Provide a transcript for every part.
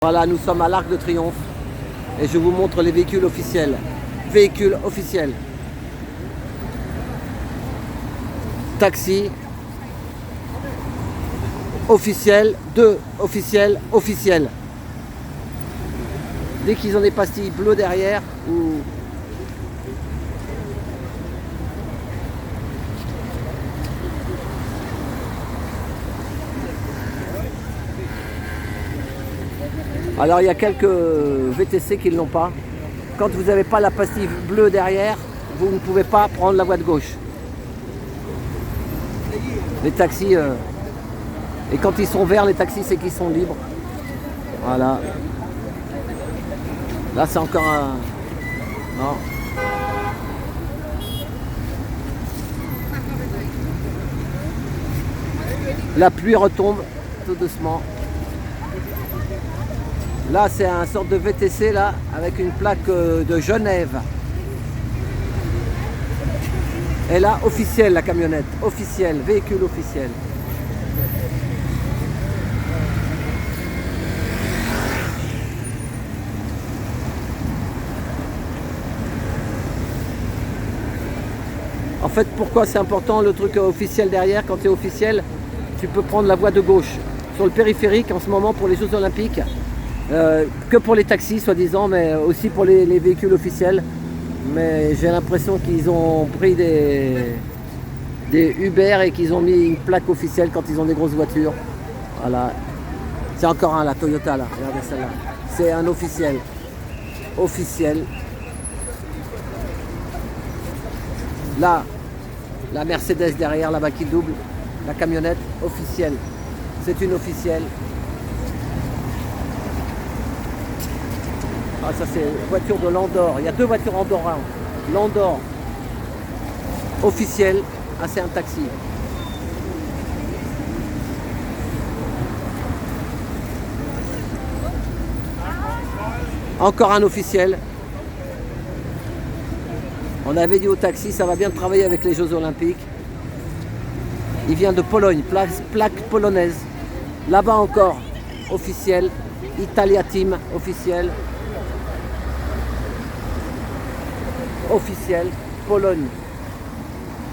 Voilà, nous sommes à l'Arc de Triomphe et je vous montre les véhicules officiels. Véhicules officiels. Taxi. Officiel. 2 officiels. Officiels. Dès qu'ils ont des pastilles bleues derrière ou... Alors il y a quelques VTC qui ne l'ont pas. Quand vous n'avez pas la pastille bleue derrière, vous ne pouvez pas prendre la voie de gauche. Les taxis, et quand ils sont verts, les taxis, c'est qu'ils sont libres. Voilà. Là c'est encore un... Non. La pluie retombe tout doucement. Là, c'est un sorte de VTC là, avec une plaque de Genève. Et là, officiel la camionnette, officiel, véhicule officiel. En fait, pourquoi c'est important le truc officiel derrière? Quand tu es officiel, tu peux prendre la voie de gauche. Sur le périphérique, en ce moment, pour les Jeux Olympiques, que pour les taxis soi-disant, mais aussi pour les véhicules officiels. Mais j'ai l'impression qu'ils ont pris des Uber et qu'ils ont mis une plaque officielle quand ils ont des grosses voitures. Voilà. C'est encore un, la Toyota là, regardez celle-là. C'est un officiel. Officiel. Là, la Mercedes derrière là-bas qui double. La camionnette officielle. C'est une officielle. Ah, ça c'est voiture de Landor. Il y a 2 voitures andorranes. Landor officiel. Ah, c'est un taxi. Encore un officiel. On avait dit au taxi, ça va bien travailler avec les Jeux Olympiques. Il vient de Pologne, plaque polonaise. Là-bas encore, officiel. Italia Team, officiel. Officiel, Pologne.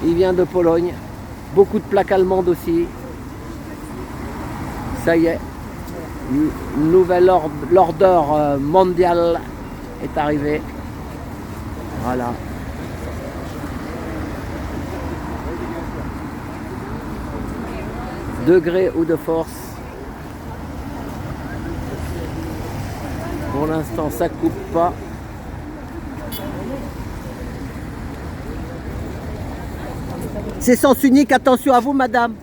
Il vient de Pologne. Beaucoup de plaques allemandes aussi. Ça y est. Nouvel order mondial est arrivé. Voilà. Degré ou de force. Pour l'instant, ça coupe pas. C'est sens unique, attention à vous madame.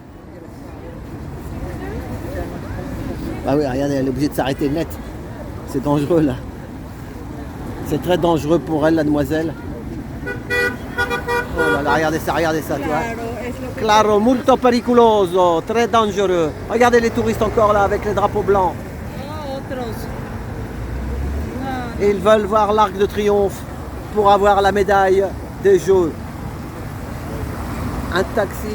Ah oui, regardez, elle est obligée de s'arrêter net. C'est dangereux là. C'est très dangereux pour elle, la demoiselle. Oh là là, regardez ça, tu vois. Claro, molto pericoloso, très dangereux. Regardez les touristes encore là avec les drapeaux blancs. Et ils veulent voir l'Arc de Triomphe pour avoir la médaille des Jeux. Un taxi.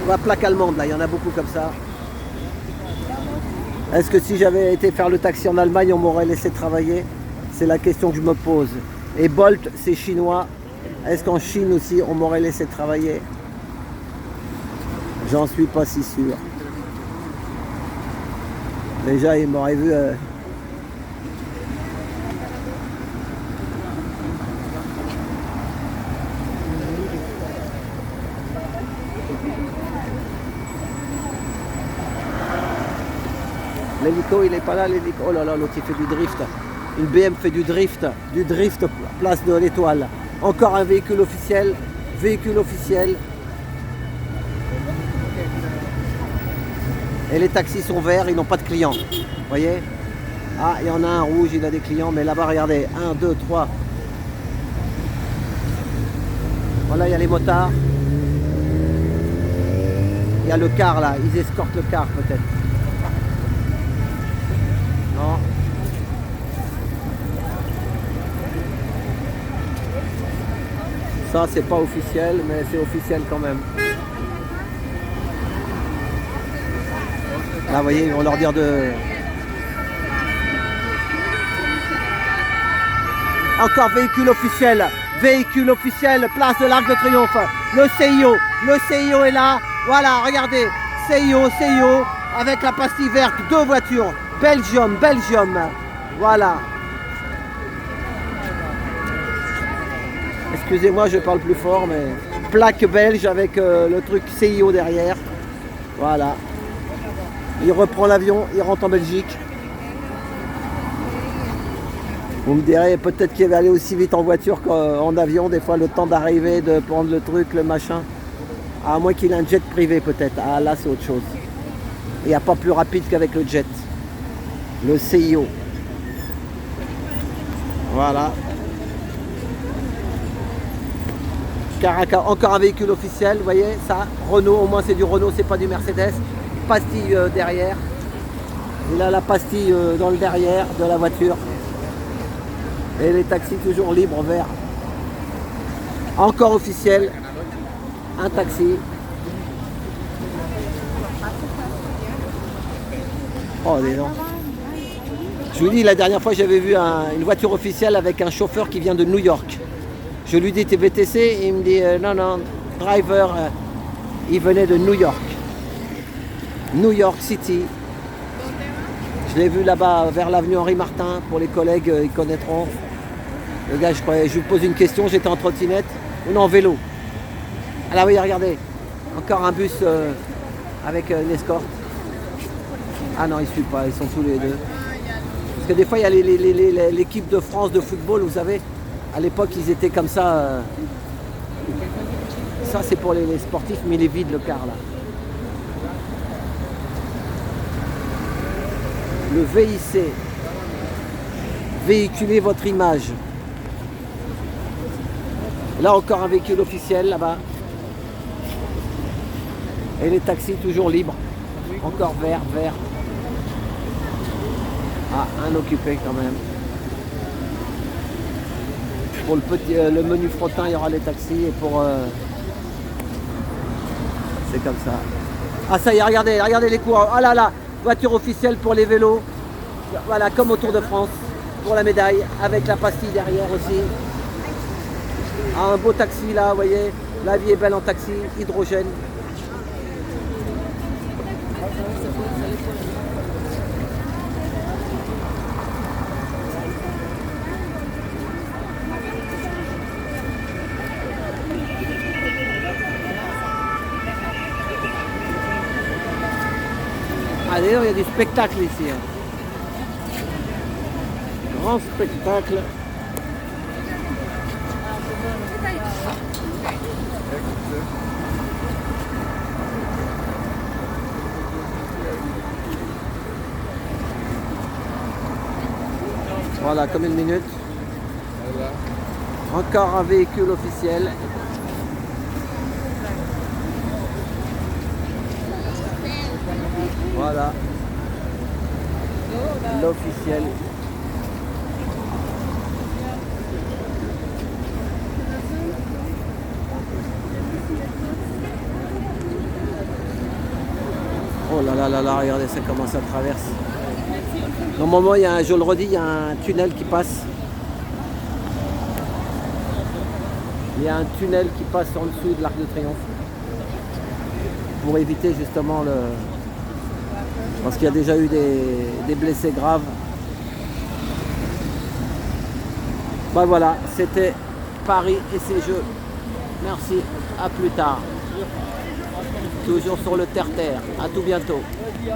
La plaque allemande, là, il y en a beaucoup comme ça. Est-ce que si j'avais été faire le taxi en Allemagne, on m'aurait laissé travailler? C'est la question que je me pose. Et Bolt, c'est chinois. Est-ce qu'en Chine aussi, on m'aurait laissé travailler? J'en suis pas si sûr. Déjà, il m'aurait vu... L'hélico, il n'est pas là, l'hélico. Oh là là, l'autre il fait du drift. Une BM fait du drift place de l'Étoile. Encore un véhicule officiel. Véhicule officiel. Et les taxis sont verts, ils n'ont pas de clients. Vous voyez? Ah, il y en a un rouge, il a des clients, mais là-bas, regardez. 1, 2, 3. Voilà, il y a les motards. Il y a le car là, ils escortent le car peut-être. Non. Ça, c'est pas officiel, mais c'est officiel quand même. Là, vous voyez, ils vont leur dire de... Encore véhicule officiel, place de l'Arc de Triomphe. Le CIO est là. Voilà, regardez, CIO, avec la pastille verte, 2 voitures. Belgium. Voilà. Excusez-moi, je parle plus fort, mais plaque belge avec le truc CIO derrière. Voilà. Il reprend l'avion, il rentre en Belgique. Vous me direz peut-être qu'il va aller aussi vite en voiture qu'en avion. Des fois, le temps d'arriver, de prendre le truc, le machin. À moins qu'il ait un jet privé peut-être. Ah là, c'est autre chose. Il n'y a pas plus rapide qu'avec le jet. Le CIO. Voilà. Caraca, encore un véhicule officiel, vous voyez, ça, Renault, au moins c'est du Renault, c'est pas du Mercedes. Pastille derrière. Il a la pastille dans le derrière de la voiture. Et les taxis toujours libres, verts. Encore officiel. Un taxi. Oh, dis donc. Je vous dis, la dernière fois, j'avais vu une voiture officielle avec un chauffeur qui vient de New York. Je lui dis, t'es VTC? Il me dit, non, driver, il venait de New York. New York City. Je l'ai vu là-bas, vers l'avenue Henri Martin. Pour les collègues, ils connaîtront. Le gars, je lui pose une question, j'étais en trottinette. Ou non, en vélo. Ah là, oui, regardez. Encore un bus avec une escorte. Ah non, ils ne suivent pas, ils sont tous les deux. Parce que des fois, il y a l'équipe de France de football, vous savez. À l'époque, ils étaient comme ça. Ça, c'est pour les sportifs, mais il est vide le car là. Le VIC. Véhiculez votre image. Là encore un véhicule officiel là-bas. Et les taxis toujours libres. Encore vert. Ah, un occupé quand même. Pour le menu frottin, il y aura les taxis et pour... c'est comme ça. Ah ça y est, regardez les coureurs. Ah là, voiture officielle pour les vélos. Voilà, comme au Tour de France, pour la médaille, avec la pastille derrière aussi. Ah, un beau taxi là, vous voyez. La vie est belle en taxi, hydrogène. Ah d'ailleurs, il y a du spectacle ici. Grand spectacle. Voilà, comme une minute. Encore un véhicule officiel. Voilà. L'officiel. Oh là là, regardez ça comment ça traverse. Normalement, je le redis, il y a un tunnel qui passe. Il y a un tunnel qui passe en dessous de l'Arc de Triomphe. Pour éviter justement le... Parce qu'il y a déjà eu des blessés graves. Ben voilà, c'était Paris et ses Jeux. Merci, à plus tard. Toujours sur le terre-terre. À tout bientôt.